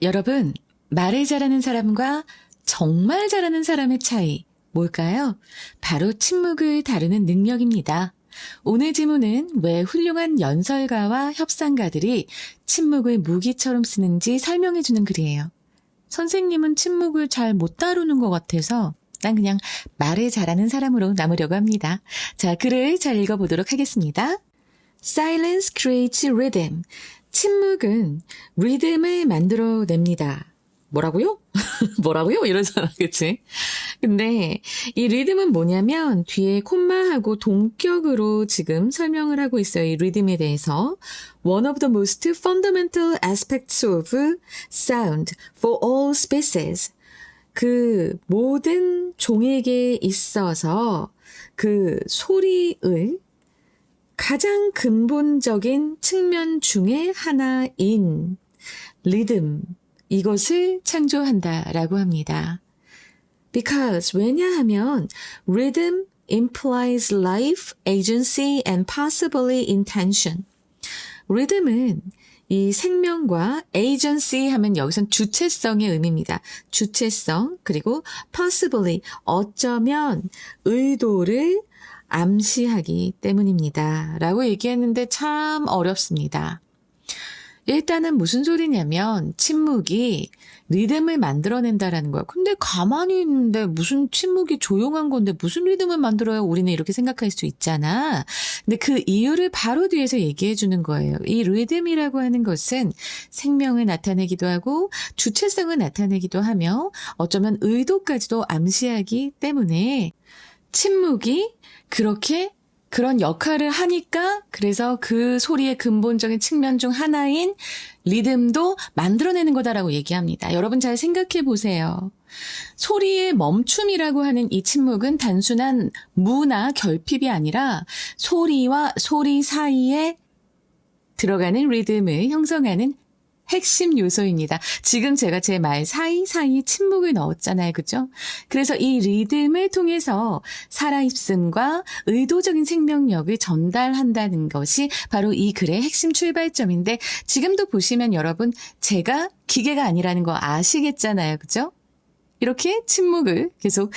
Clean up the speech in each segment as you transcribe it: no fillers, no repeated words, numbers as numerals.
여러분, 말을 잘하는 사람과 정말 잘하는 사람의 차이 뭘까요? 바로 침묵을 다루는 능력입니다. 오늘 지문은 왜 훌륭한 연설가와 협상가들이 침묵을 무기처럼 쓰는지 설명해주는 글이에요. 선생님은 침묵을 잘 못 다루는 것 같아서 난 그냥 말을 잘하는 사람으로 남으려고 합니다. 자, 글을 잘 읽어보도록 하겠습니다. Silence creates rhythm. 침묵은 리듬을 만들어냅니다. 뭐라고요? 뭐라고요? 이러잖아, 그치? 근데 이 리듬은 뭐냐면 뒤에 콤마하고 동격으로 지금 설명을 하고 있어요. 이 리듬에 대해서. One of the most fundamental aspects of sound for all species. 그 모든 종에게 있어서 그 소리의 가장 근본적인 측면 중에 하나인 리듬, 이것을 창조한다라고 합니다. Because, 왜냐하면 rhythm implies life, agency, and possibly intention. 리듬은 이 생명과 agency 하면 여기선 주체성의 의미입니다. 주체성, 그리고 possibly, 어쩌면 의도를 암시하기 때문입니다. 라고 얘기했는데 참 어렵습니다. 일단은 무슨 소리냐면 침묵이 리듬을 만들어낸다라는 거야. 근데 가만히 있는데 무슨 침묵이 조용한 건데 무슨 리듬을 만들어요? 우리는 이렇게 생각할 수 있잖아. 근데 그 이유를 바로 뒤에서 얘기해 주는 거예요. 이 리듬이라고 하는 것은 생명을 나타내기도 하고 주체성을 나타내기도 하며 어쩌면 의도까지도 암시하기 때문에 침묵이 그런 역할을 하니까 그래서 그 소리의 근본적인 측면 중 하나인 리듬도 만들어내는 거다라고 얘기합니다. 여러분 잘 생각해 보세요. 소리의 멈춤이라고 하는 이 침묵은 단순한 무나 결핍이 아니라 소리와 소리 사이에 들어가는 리듬을 형성하는 핵심 요소입니다. 지금 제가 제 말 사이사이 침묵을 넣었잖아요. 그죠? 그래서 이 리듬을 통해서 살아있음과 의도적인 생명력을 전달한다는 것이 바로 이 글의 핵심 출발점인데 지금도 보시면 여러분 제가 기계가 아니라는 거 아시겠잖아요. 그죠? 이렇게 침묵을 계속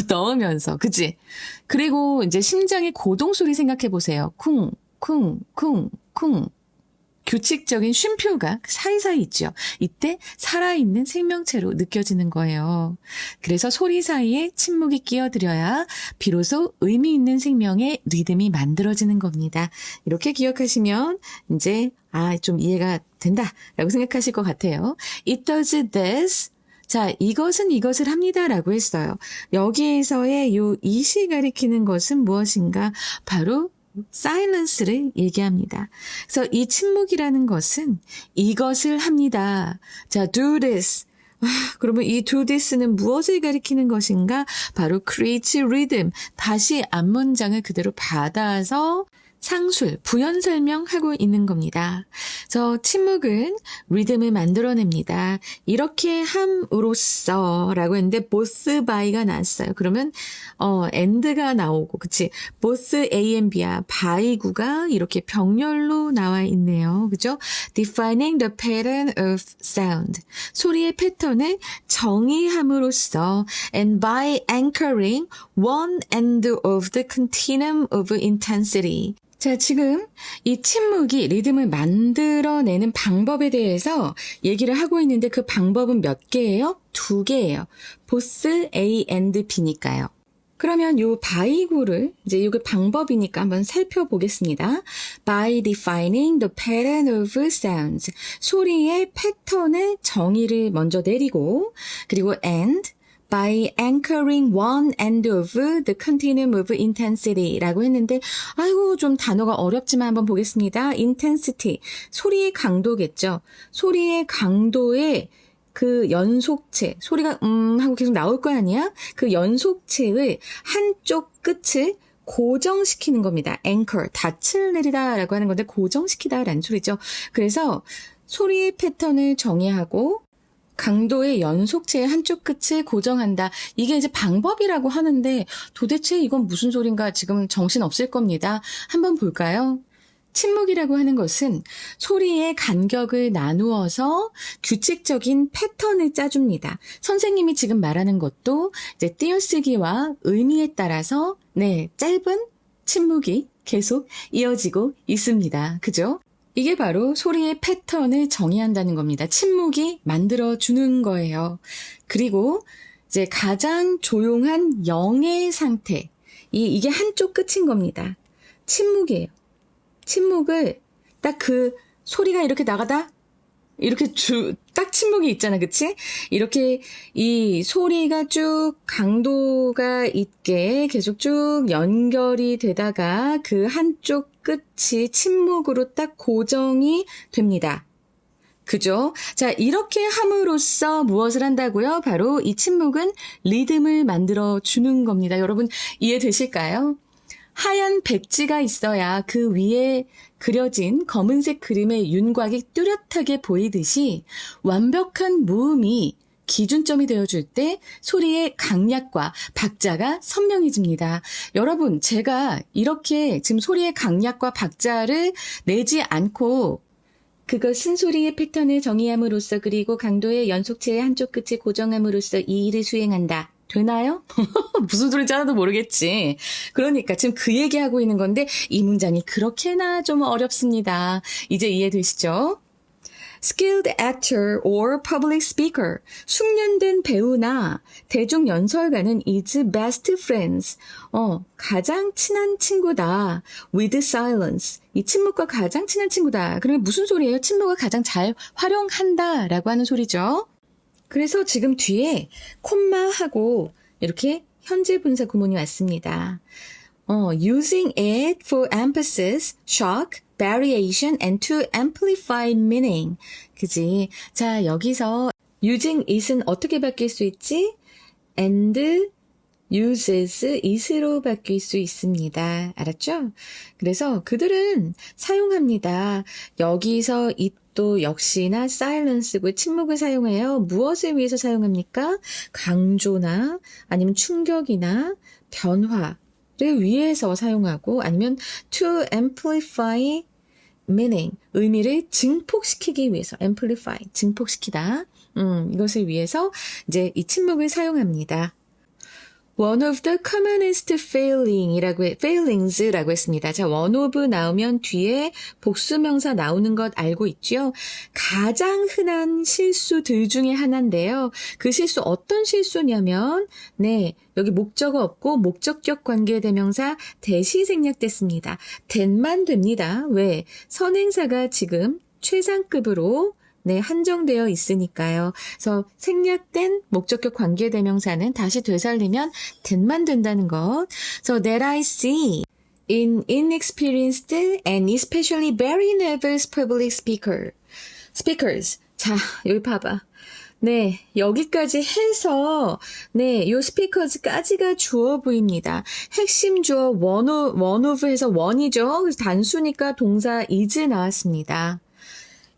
넣으면서 그치? 그리고 이제 심장의 고동 소리 생각해 보세요. 쿵, 쿵, 쿵, 쿵. 규칙적인 쉼표가 사이사이 있죠. 이때 살아있는 생명체로 느껴지는 거예요. 그래서 소리 사이에 침묵이 끼어들어야 비로소 의미 있는 생명의 리듬이 만들어지는 겁니다. 이렇게 기억하시면 이제 좀 이해가 된다라고 생각하실 것 같아요. It does this. 자, 이것은 이것을 합니다라고 했어요. 여기에서의 요 이시 가리키는 것은 무엇인가? 바로 silence를 얘기합니다. 그래서 이 침묵이라는 것은 이것을 합니다. 자, do this. 그러면 이 do this는 무엇을 가리키는 것인가? 바로 create rhythm. 다시 앞문장을 그대로 받아서 상술, 부연 설명하고 있는 겁니다. 그래서 침묵은 리듬을 만들어냅니다. 이렇게 함으로써 라고 했는데 both by가 나왔어요. 그러면 and가 나오고 그치? both A and B야. by구가 이렇게 병렬로 나와 있네요. 그죠? defining the pattern of sound. 소리의 패턴을 정의함으로써 and by anchoring one end of the continuum of intensity. 자, 지금 이 침묵이 리듬을 만들어내는 방법에 대해서 얘기를 하고 있는데 그 방법은 몇 개예요? 2개예요. both A and B니까요. 그러면 요 by구를 이제 이게 방법이니까 한번 살펴보겠습니다. By defining the pattern of sounds. 소리의 패턴의 정의를 먼저 내리고 그리고 and by anchoring one end of the continuum of intensity라고 했는데 아이고 좀 단어가 어렵지만 한번 보겠습니다. intensity, 소리의 강도겠죠. 소리의 강도의 그 연속체, 소리가 하고 계속 나올 거 아니야? 그 연속체의 한쪽 끝을 고정시키는 겁니다. anchor, 닻을 내리다라고 하는 건데 고정시키다라는 소리죠. 그래서 소리의 패턴을 정의하고 강도의 연속체의 한쪽 끝을 고정한다. 이게 이제 방법이라고 하는데 도대체 이건 무슨 소린가 지금 정신 없을 겁니다. 한번 볼까요? 침묵이라고 하는 것은 소리의 간격을 나누어서 규칙적인 패턴을 짜줍니다. 선생님이 지금 말하는 것도 이제 띄어쓰기와 의미에 따라서 짧은 침묵이 계속 이어지고 있습니다. 그죠? 이게 바로 소리의 패턴을 정의한다는 겁니다. 침묵이 만들어주는 거예요. 그리고 이제 가장 조용한 0의 상태. 이게 한쪽 끝인 겁니다. 침묵이에요. 침묵을 딱 그 소리가 이렇게 나가다 이렇게 딱 침묵이 있잖아. 그치? 이렇게 이 소리가 쭉 강도가 있게 계속 쭉 연결이 되다가 그 한쪽 끝이 침묵으로 딱 고정이 됩니다. 그죠? 자, 이렇게 함으로써 무엇을 한다고요? 바로 이 침묵은 리듬을 만들어 주는 겁니다. 여러분 이해되실까요? 하얀 백지가 있어야 그 위에 그려진 검은색 그림의 윤곽이 뚜렷하게 보이듯이 완벽한 무음이 기준점이 되어줄 때 소리의 강약과 박자가 선명해집니다. 여러분, 제가 이렇게 지금 소리의 강약과 박자를 내지 않고 그것은 소리의 패턴을 정의함으로써 그리고 강도의 연속체의 한쪽 끝을 고정함으로써 이 일을 수행한다. 되나요? 무슨 소리인지 하나도 모르겠지. 그러니까 지금 그 얘기하고 있는 건데 이 문장이 그렇게나 좀 어렵습니다. 이제 이해되시죠? Skilled actor or public speaker. 숙련된 배우나 대중 연설가는 is best friends. 가장 친한 친구다. With silence. 이 침묵과 가장 친한 친구다. 그러면 무슨 소리예요? 침묵을 가장 잘 활용한다 라고 하는 소리죠. 그래서 지금 뒤에 콤마하고 이렇게 현재 분사 구문이 왔습니다. Using it for emphasis, shock, variation, and to amplify meaning. 그지? 자, 여기서 using it은 어떻게 바뀔 수 있지? and uses it으로 바뀔 수 있습니다. 알았죠? 그래서 그들은 사용합니다. 여기서 it도 역시나 silence고 침묵을 사용해요. 무엇을 위해서 사용합니까? 강조나 아니면 충격이나 변화를 위해서 사용하고 아니면 to amplify meaning, 의미를 증폭시키기 위해서 amplify, 증폭시키다. 이것을 위해서 이제 이 침묵을 사용합니다. One of the commonest failings라고 했습니다. 자, one of 나오면 뒤에 복수명사 나오는 것 알고 있죠? 가장 흔한 실수들 중에 하나인데요. 그 실수 어떤 실수냐면 여기 목적어 없고 목적격 관계대명사 대시 생략됐습니다. 된만 됩니다. 왜? 선행사가 지금 최상급으로 한정되어 있으니까요. 그래서 생략된 목적격 관계대명사는 다시 되살리면 된만 된다는 것. So that I see in inexperienced and especially very nervous public speakers. 자, 여기 봐봐. 여기까지 해서 요 speakers까지가 주어 부입니다. 핵심 주어 one of 해서 one이죠. 그래서 단수니까 동사 is 나왔습니다.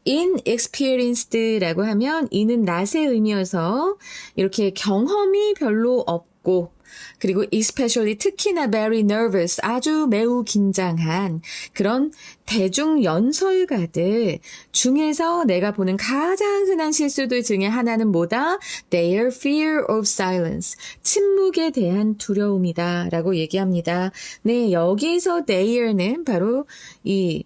inexperienced라고 하면 이는 낫의 의미여서 이렇게 경험이 별로 없고 그리고 especially 특히나 very nervous 아주 매우 긴장한 그런 대중 연설가들 중에서 내가 보는 가장 흔한 실수들 중에 하나는 뭐다? Their fear of silence. 침묵에 대한 두려움이다 라고 얘기합니다. 여기서 their는 바로 이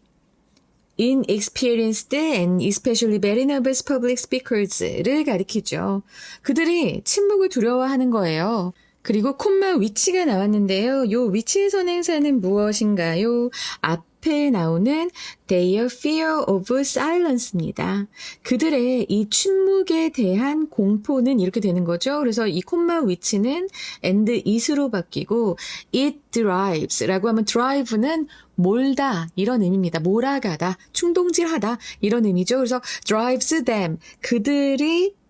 inexperienced and especially very nervous public speakers를 가리키죠. 그들이 침묵을 두려워하는 거예요. 그리고 콤마 위치가 나왔는데요. 요 위치의 선행사는 무엇인가요? 앞에 나오는 their fear of silence입니다. 그들의 이 침묵에 대한 공포는 이렇게 되는 거죠. 그래서 이 콤마 위치는 and it으로 바뀌고 it drives라고 하면 drive는 몰다 이런 의미입니다. 몰아가다, 충동질하다 이런 의미죠. 그래서 drives them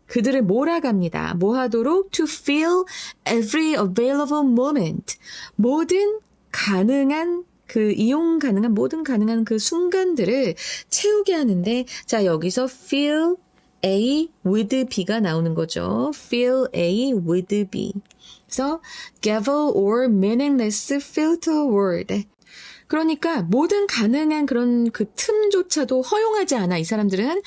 그들을 몰아갑니다. 뭐 하도록? To fill every available moment. 모든 가능한 이용 가능한 모든 가능한 그 순간들을 채우게 하는데 자 여기서 fill A with B가 나오는 거죠. fill A with B. 그래서 gavel or meaningless filter word. 그러니까 모든 가능한 그런 그 틈조차도 허용하지 않아. 이 사람들은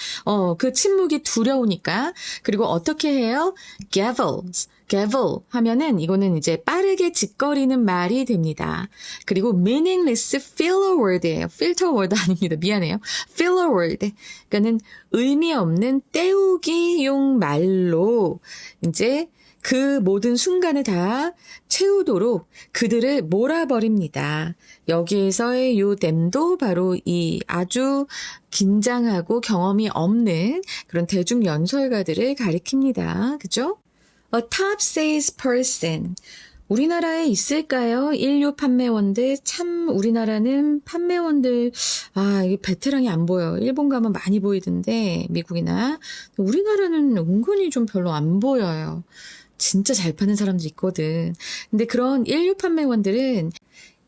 그 침묵이 두려우니까. 그리고 어떻게 해요? gavels. gavel 하면은 이거는 이제 빠르게 짓거리는 말이 됩니다. 그리고 meaningless filler word예요. filter word 아닙니다. 미안해요. filler word. 그러니까는 의미 없는 때우기용 말로 이제 그 모든 순간을 다 채우도록 그들을 몰아버립니다. 여기에서의 요 댐도 바로 이 아주 긴장하고 경험이 없는 그런 대중 연설가들을 가리킵니다. 그죠? A top sales person. 우리나라에 있을까요? 인류 판매원들. 참 우리나라는 판매원들 이게 베테랑이 안 보여요. 일본 가면 많이 보이던데 미국이나. 우리나라는 은근히 좀 별로 안 보여요. 진짜 잘 파는 사람도 있거든. 근데 그런 인류 판매원들은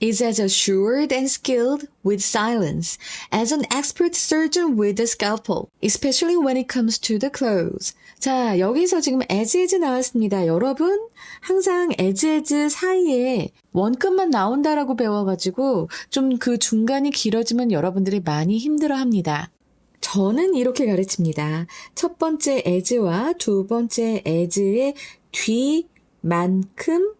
is as assured and skilled with silence as an expert surgeon with a scalpel, especially when it comes to the clothes. 자, 여기서 지금 as 나왔습니다. 여러분, 항상 as 사이에 원끝만 나온다라고 배워가지고 좀 그 중간이 길어지면 여러분들이 많이 힘들어합니다. 저는 이렇게 가르칩니다. 첫 번째 as와 두 번째 as의 뒤만큼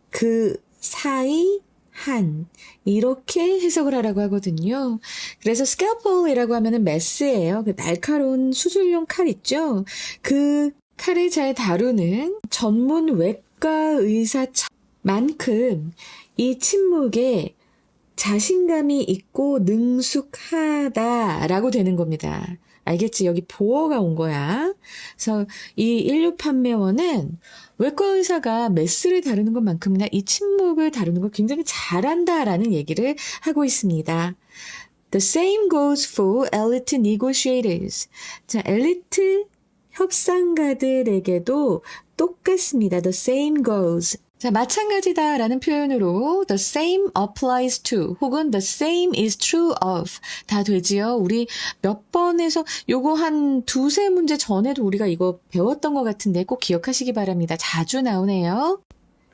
그 사이 한 이렇게 해석을 하라고 하거든요. 그래서 scalpel이라고 하면은 메스예요. 그 날카로운 수술용 칼 있죠. 그 칼을 잘 다루는 전문 외과 의사만큼 이 침묵에 자신감이 있고 능숙하다라고 되는 겁니다. 알겠지? 여기 보어가 온 거야. 그래서 이 인류 판매원은 외과 의사가 메스를 다루는 것만큼이나 이 침묵을 다루는 걸 굉장히 잘한다라는 얘기를 하고 있습니다. The same goes for elite negotiators. 자, 엘리트 협상가들에게도 똑같습니다. The same goes. 자, 마찬가지다라는 표현으로 the same applies to 혹은 the same is true of 다 되지요. 우리 몇 번에서 요거 한 두세 문제 전에도 우리가 이거 배웠던 것 같은데 꼭 기억하시기 바랍니다. 자주 나오네요.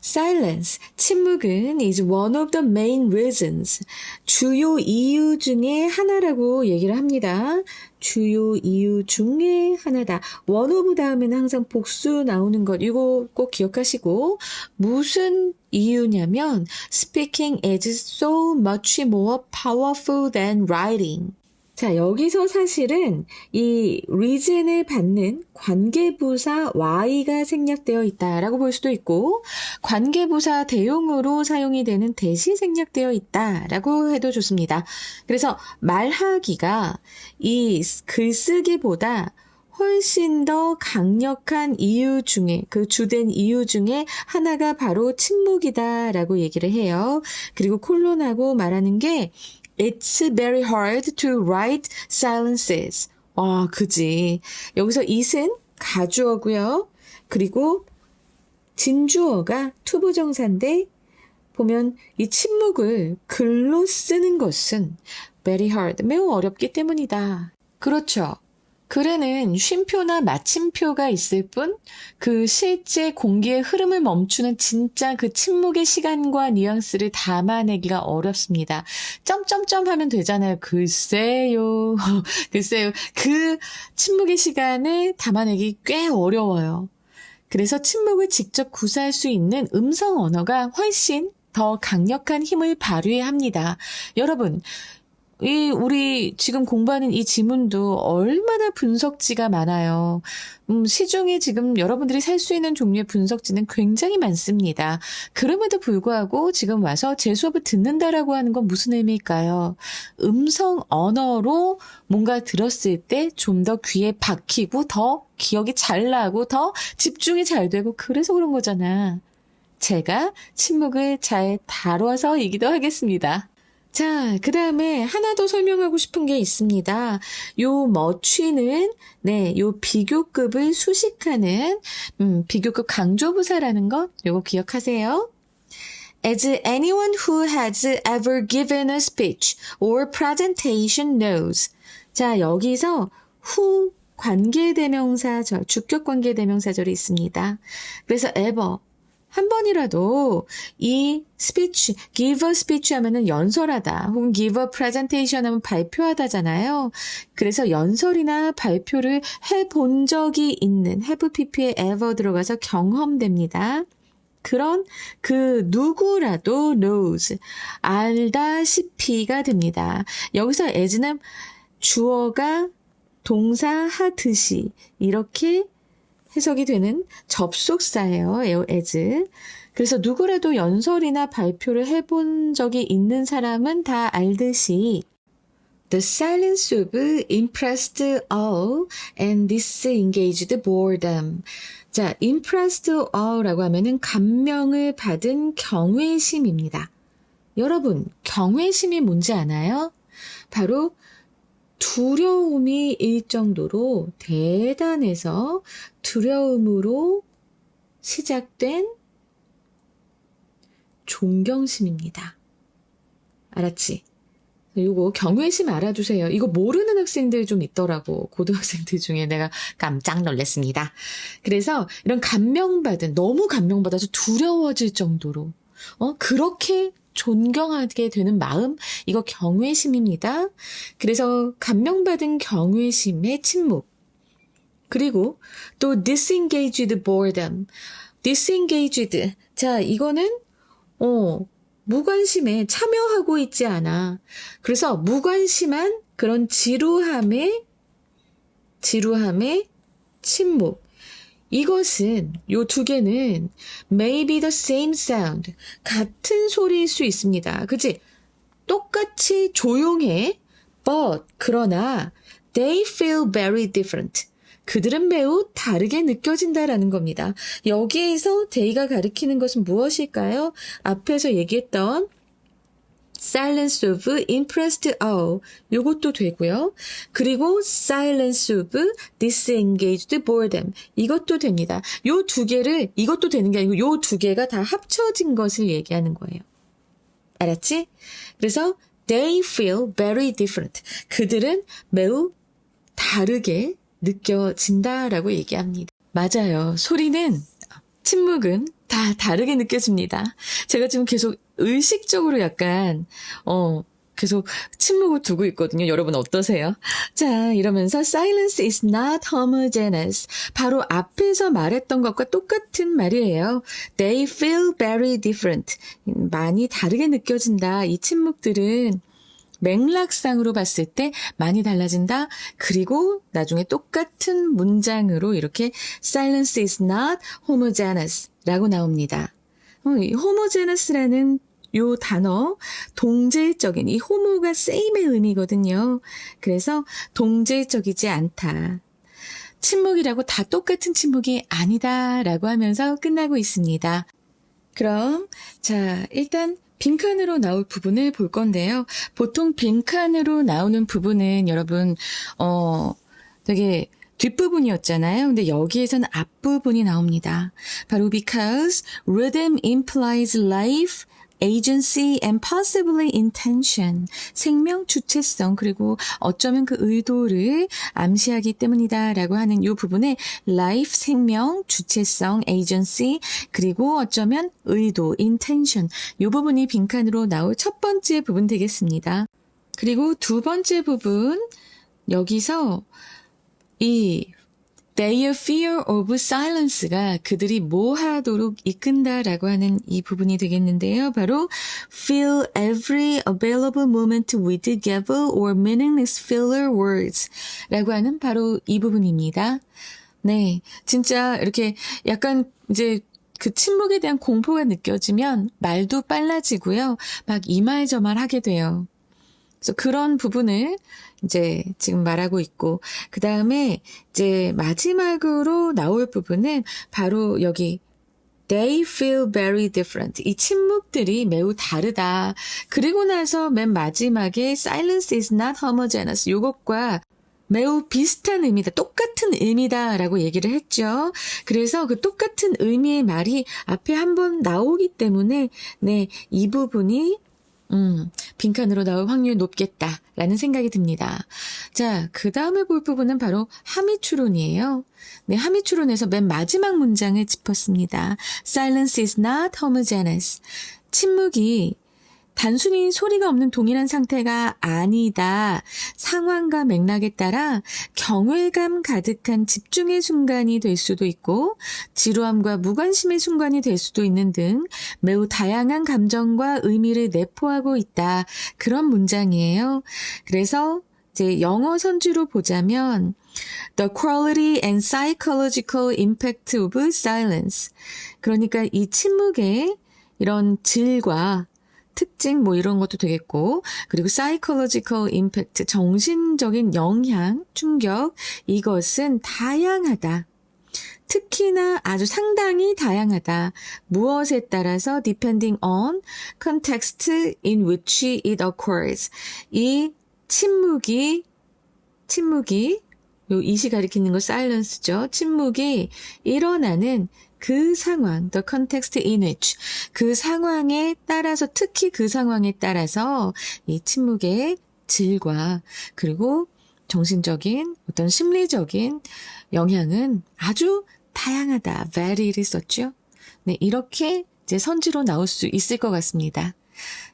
Silence, 침묵은 is one of the main reasons. 주요 이유 중에 하나라고 얘기를 합니다. 주요 이유 중에 하나다. one of 다음에는 항상 복수 나오는 것. 이거 꼭 기억하시고 무슨 이유냐면 speaking is so much more powerful than writing. 자, 여기서 사실은 이 reason을 받는 관계부사 y가 생략되어 있다라고 볼 수도 있고 관계부사 대용으로 사용이 되는 대시 생략되어 있다라고 해도 좋습니다. 그래서 말하기가 이 글쓰기보다 훨씬 더 강력한 이유 중에 그 주된 이유 중에 하나가 바로 침묵이다라고 얘기를 해요. 그리고 콜론하고 말하는 게 It's very hard to write silences. 와, 그지. 여기서 it은 가주어고요. 그리고 진주어가 투부정사인데 보면 이 침묵을 글로 쓰는 것은 very hard, 매우 어렵기 때문이다. 그렇죠. 글에는 쉼표나 마침표가 있을 뿐 그 실제 공기의 흐름을 멈추는 진짜 그 침묵의 시간과 뉘앙스를 담아내기가 어렵습니다. 점점점 하면 되잖아요. 글쎄요. 글쎄요. 그 침묵의 시간을 담아내기 꽤 어려워요. 그래서 침묵을 직접 구사할 수 있는 음성 언어가 훨씬 더 강력한 힘을 발휘해야 합니다. 여러분, 우리 지금 공부하는 이 지문도 얼마나 분석지가 많아요. 시중에 지금 여러분들이 살 수 있는 종류의 분석지는 굉장히 많습니다. 그럼에도 불구하고 지금 와서 제 수업을 듣는다라고 하는 건 무슨 의미일까요? 음성 언어로 뭔가 들었을 때 좀 더 귀에 박히고 더 기억이 잘 나고 더 집중이 잘 되고 그래서 그런 거잖아. 제가 침묵을 잘 다뤄서이기도 하겠습니다. 자, 그 다음에 하나 더 설명하고 싶은 게 있습니다. 요 머취는, 요 비교급을 수식하는, 비교급 강조부사라는 것, 요거 기억하세요. As anyone who has ever given a speech or presentation knows. 자, 여기서 who 관계대명사절, 주격 관계대명사절이 있습니다. 그래서 ever 한 번이라도 이 스피치, give a speech 하면은 연설하다, 혹은 give a presentation 하면 발표하다잖아요. 그래서 연설이나 발표를 해본 적이 있는, have pp에 ever 들어가서 경험됩니다. 그런 그 누구라도 knows, 알다시피가 됩니다. 여기서 as는 주어가 동사 하듯이 이렇게 해석이 되는 접속사예요. as. 그래서 누구라도 연설이나 발표를 해본 적이 있는 사람은 다 알듯이 The silence of impressed all and disengaged boredom. 자, impressed all라고 하면은 감명을 받은 경외심입니다. 여러분, 경외심이 뭔지 아나요? 바로 두려움이 일 정도로 대단해서 두려움으로 시작된 존경심입니다. 알았지? 요거 경외심 알아두세요. 이거 모르는 학생들 좀 있더라고. 고등학생들 중에 내가 깜짝 놀랐습니다. 그래서 이런 감명받은, 너무 감명받아서 두려워질 정도로 그렇게 존경하게 되는 마음, 이거 경외심입니다. 그래서 감명받은 경외심의 침묵. 그리고 또 disengaged boredom. disengaged. 자, 이거는 무관심에 참여하고 있지 않아. 그래서 무관심한 그런 지루함의 침묵. 이것은, 요 두 개는 maybe the same sound, 같은 소리일 수 있습니다. 그치? 똑같이 조용해, but, 그러나 they feel very different. 그들은 매우 다르게 느껴진다라는 겁니다. 여기에서 they가 가리키는 것은 무엇일까요? 앞에서 얘기했던 silence of impressed all, 요것도 되고요. 그리고 silence of disengaged boredom, 이것도 됩니다. 요 두 개를, 이것도 되는 게 아니고 요 두 개가 다 합쳐진 것을 얘기하는 거예요. 알았지? 그래서 they feel very different. 그들은 매우 다르게 느껴진다라고 얘기합니다. 맞아요. 소리는, 침묵은 다 다르게 느껴집니다. 제가 지금 계속 의식적으로 약간 계속 침묵을 두고 있거든요. 여러분 어떠세요? 자, 이러면서 silence is not homogeneous. 바로 앞에서 말했던 것과 똑같은 말이에요. They feel very different. 많이 다르게 느껴진다. 이 침묵들은 맥락상으로 봤을 때 많이 달라진다. 그리고 나중에 똑같은 문장으로 이렇게 silence is not homogeneous 라고 나옵니다. homogeneous라는 요 단어, 동질적인, 이 homo가 same의 의미거든요. 그래서 동질적이지 않다. 침묵이라고 다 똑같은 침묵이 아니다라고 하면서 끝나고 있습니다. 그럼 자, 일단 빈칸으로 나올 부분을 볼 건데요. 보통 빈칸으로 나오는 부분은 여러분 되게 뒷부분이었잖아요. 근데 여기에서는 앞부분이 나옵니다. 바로 because rhythm implies life, agency and possibly intention. 생명 주체성, 그리고 어쩌면 그 의도를 암시하기 때문이다라고 하는 이 부분에 life, 생명, 주체성, agency, 그리고 어쩌면 의도, intention. 이 부분이 빈칸으로 나올 첫 번째 부분 되겠습니다. 그리고 두 번째 부분, 여기서 이 their fear of silence가 그들이 뭐 하도록 이끈다라고 하는 이 부분이 되겠는데요. 바로 fill every available moment with gabble or meaningless filler words 라고 하는 바로 이 부분입니다. 네, 진짜 이렇게 약간 이제 그 침묵에 대한 공포가 느껴지면 말도 빨라지고요. 막 이 말 저 말 하게 돼요. 그래서 그런 부분을 이제 지금 말하고 있고, 그 다음에 이제 마지막으로 나올 부분은 바로 여기 they feel very different. 이 침묵들이 매우 다르다. 그리고 나서 맨 마지막에 silence is not homogeneous. 이것과 매우 비슷한 의미다, 똑같은 의미다라고 얘기를 했죠. 그래서 그 똑같은 의미의 말이 앞에 한번 나오기 때문에 네, 이 부분이 빈칸으로 나올 확률이 높겠다라는 생각이 듭니다. 자, 그 다음에 볼 부분은 바로 하미추론이에요. 네, 하미추론에서 맨 마지막 문장을 짚었습니다. Silence is not homogeneous. 침묵이 단순히 소리가 없는 동일한 상태가 아니다. 상황과 맥락에 따라 경외감 가득한 집중의 순간이 될 수도 있고 지루함과 무관심의 순간이 될 수도 있는 등 매우 다양한 감정과 의미를 내포하고 있다. 그런 문장이에요. 그래서 이제 영어 선지로 보자면 The quality and psychological impact of silence. 그러니까 이 침묵의 이런 질과 특징 뭐 이런 것도 되겠고 그리고 psychological impact 정신적인 영향, 충격 이것은 다양하다. 특히나 아주 상당히 다양하다. 무엇에 따라서 depending on context in which it occurs. 이 침묵이 요 이시 가리키는 거 silence죠. 침묵이 일어나는 그 상황, the context in which, 그 상황에 따라서, 특히 그 상황에 따라서 이 침묵의 질과 그리고 정신적인 어떤 심리적인 영향은 아주 다양하다. vary를 썼죠. 네, 이렇게 이제 선지로 나올 수 있을 것 같습니다.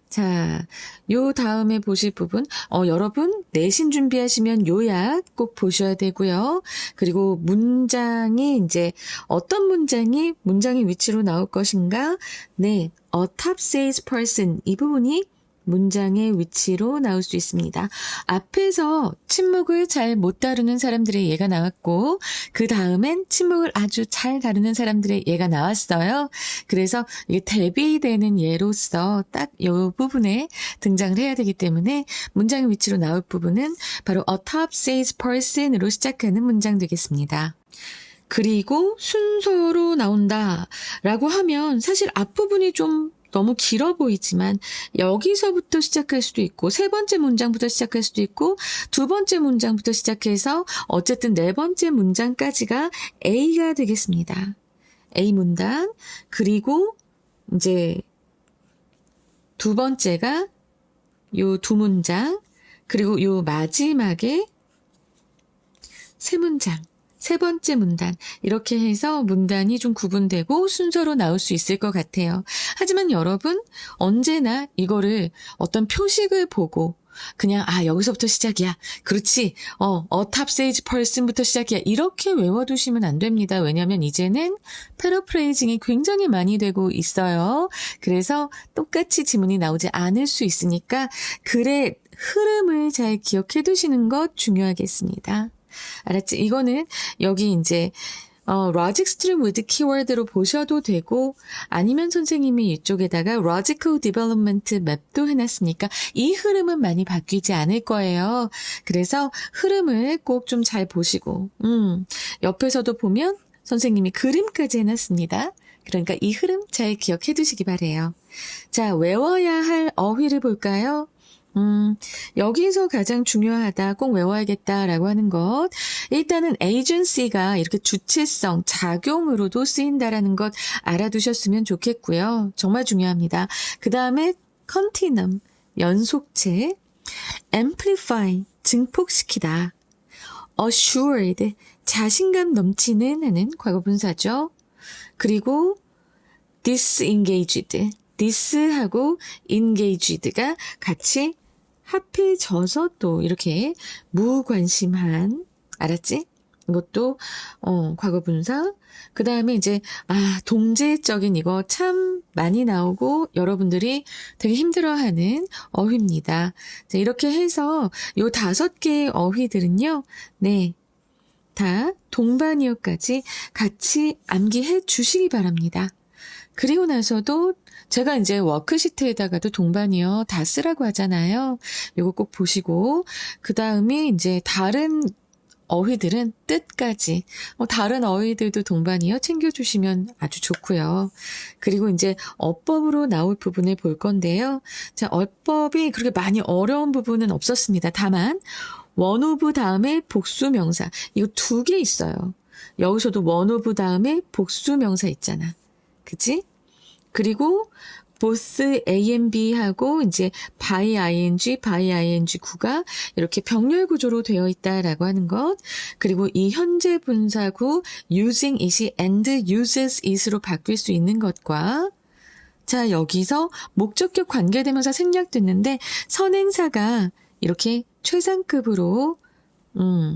자, 요 다음에 보실 부분, 여러분 내신 준비하시면 요약 꼭 보셔야 되고요. 그리고 문장이 이제 어떤 문장이 문장의 위치로 나올 것인가? 네, a top sales person 이 부분이 문장의 위치로 나올 수 있습니다. 앞에서 침묵을 잘 못 다루는 사람들의 예가 나왔고 그 다음엔 침묵을 아주 잘 다루는 사람들의 예가 나왔어요. 그래서 이게 대비되는 예로서 딱 이 부분에 등장을 해야 되기 때문에 문장의 위치로 나올 부분은 바로 a top sales person으로 시작하는 문장 되겠습니다. 그리고 순서로 나온다라고 하면 사실 앞부분이 좀 너무 길어 보이지만 여기서부터 시작할 수도 있고 세 번째 문장부터 시작할 수도 있고 두 번째 문장부터 시작해서 어쨌든 네 번째 문장까지가 A가 되겠습니다. A 문단 그리고 이제 두 번째가 요 두 문장 그리고 요 마지막에 세 문장 세 번째 문단 이렇게 해서 문단이 좀 구분되고 순서로 나올 수 있을 것 같아요. 하지만 여러분 언제나 이거를 어떤 표식을 보고 그냥 여기서부터 시작이야. 그렇지. top sales person부터 시작이야. 이렇게 외워두시면 안 됩니다. 왜냐하면 이제는 패러프레이징이 굉장히 많이 되고 있어요. 그래서 똑같이 지문이 나오지 않을 수 있으니까 글의 흐름을 잘 기억해 두시는 것 중요하겠습니다. 알았지? 이거는 여기 이제 logic stream with keyword로 보셔도 되고 아니면 선생님이 이쪽에다가 logical development map도 해놨으니까 이 흐름은 많이 바뀌지 않을 거예요. 그래서 흐름을 꼭 좀 잘 보시고 옆에서도 보면 선생님이 그림까지 해놨습니다. 그러니까 이 흐름 잘 기억해 두시기 바래요. 자, 외워야 할 어휘를 볼까요? 여기서 가장 중요하다, 꼭 외워야겠다라고 하는 것. 일단은 agency가 이렇게 주체성, 작용으로도 쓰인다라는 것 알아두셨으면 좋겠고요. 정말 중요합니다. 그 다음에 continuum, 연속체, amplify, 증폭시키다, assured, 자신감 넘치는 하는 과거분사죠. 그리고 disengaged, dis하고 engaged가 같이 합해져서 또 이렇게 무관심한, 알았지? 이것도 과거분사. 그 다음에 이제 동제적인 이거 참 많이 나오고 여러분들이 되게 힘들어하는 어휘입니다. 자, 이렇게 해서 요 5개의 어휘들은요, 네, 다 동반이어까지 같이 암기해 주시기 바랍니다. 그리고 나서도 제가 이제 워크시트에다가도 동반이어 다 쓰라고 하잖아요. 이거 꼭 보시고 그 다음에 이제 다른 어휘들은 뜻까지 다른 어휘들도 동반이어 챙겨주시면 아주 좋고요. 그리고 이제 어법으로 나올 부분을 볼 건데요. 자, 어법이 그렇게 많이 어려운 부분은 없었습니다. 다만 원 오브 다음에 복수명사 이거 2개 있어요. 여기서도 원 오브 다음에 복수명사 있잖아. 그치? 그리고 both A and B하고 이제 by ing 구가 이렇게 병렬 구조로 되어 있다라고 하는 것. 그리고 이 현재 분사구 using it이 and uses it으로 바뀔 수 있는 것과 자, 여기서 목적격 관계대명사 생략됐는데 선행사가 이렇게 최상급으로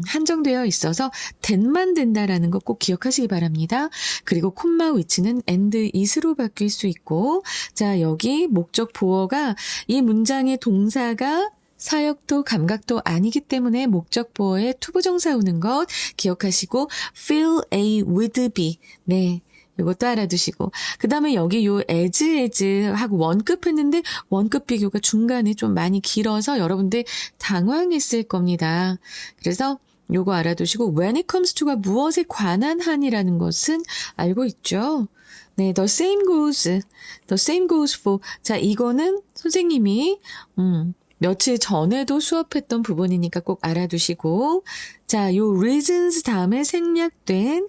한정되어 있어서 that만 된다라는 거 꼭 기억하시기 바랍니다. 그리고 콤마 위치는 and is로 바뀔 수 있고 자, 여기 목적 보어가 이 문장의 동사가 사역도 감각도 아니기 때문에 목적 보어에 투부정사 오는 것 기억하시고 fill A with B. 네. 이것도 알아두시고 그 다음에 여기 요 as 하고 원급 했는데 원급 비교가 중간에 좀 많이 길어서 여러분들 당황했을 겁니다. 그래서 요거 알아두시고 when it comes to가 무엇에 관한 한이라는 것은 알고 있죠. 네, the same goes for. 자, 이거는 선생님이 며칠 전에도 수업했던 부분이니까 꼭 알아두시고 자, 요 reasons 다음에 생략된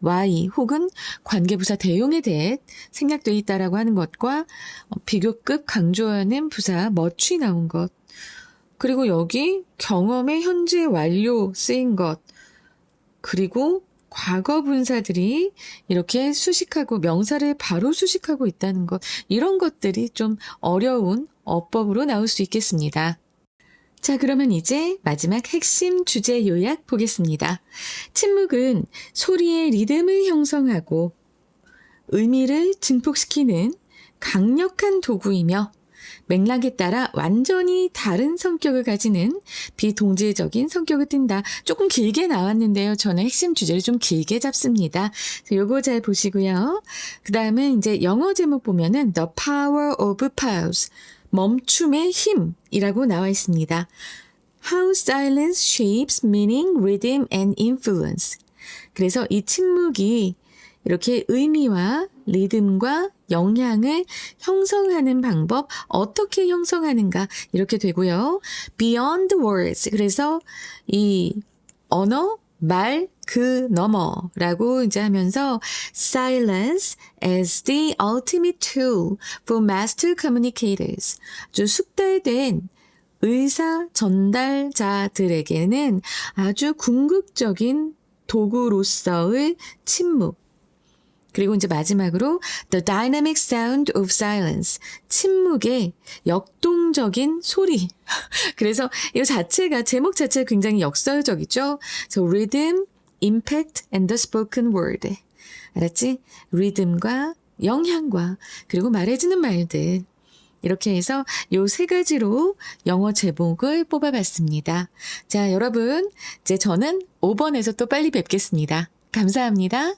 why 혹은 관계부사 대용에 대해 생략되어 있다라고 하는 것과 비교급 강조하는 부사 much이 나온 것 그리고 여기 경험의 현재 완료 쓰인 것 그리고 과거 분사들이 이렇게 수식하고 명사를 바로 수식하고 있다는 것 이런 것들이 좀 어려운 어법으로 나올 수 있겠습니다. 자, 그러면 이제 마지막 핵심 주제 요약 보겠습니다. 침묵은 소리의 리듬을 형성하고 의미를 증폭시키는 강력한 도구이며 맥락에 따라 완전히 다른 성격을 가지는 비동질적인 성격을 띈다. 조금 길게 나왔는데요. 저는 핵심 주제를 좀 길게 잡습니다. 요거 잘 보시고요. 그 다음에 이제 영어 제목 보면은 The Power of Pause. 멈춤의 힘이라고 나와 있습니다. How silence shapes meaning, rhythm, and influence. 그래서 이 침묵이 이렇게 의미와 리듬과 영향을 형성하는 방법, 어떻게 형성하는가 이렇게 되고요. Beyond words. 그래서 이 언어, 말, 그 너머라고 이제 하면서 silence as the ultimate tool for master communicators. 아주 숙달된 의사 전달자들에게는 아주 궁극적인 도구로서의 침묵. 그리고 이제 마지막으로 the dynamic sound of silence. 침묵의 역동적인 소리. 그래서 이 자체가 제목 자체가 굉장히 역설적이죠. So rhythm, impact, and the spoken word. 알았지? 리듬과 영향과 그리고 말해주는 말들. 이렇게 해서 요 세 가지로 영어 제목을 뽑아봤습니다. 자, 여러분, 이제 저는 5번에서 또 빨리 뵙겠습니다. 감사합니다.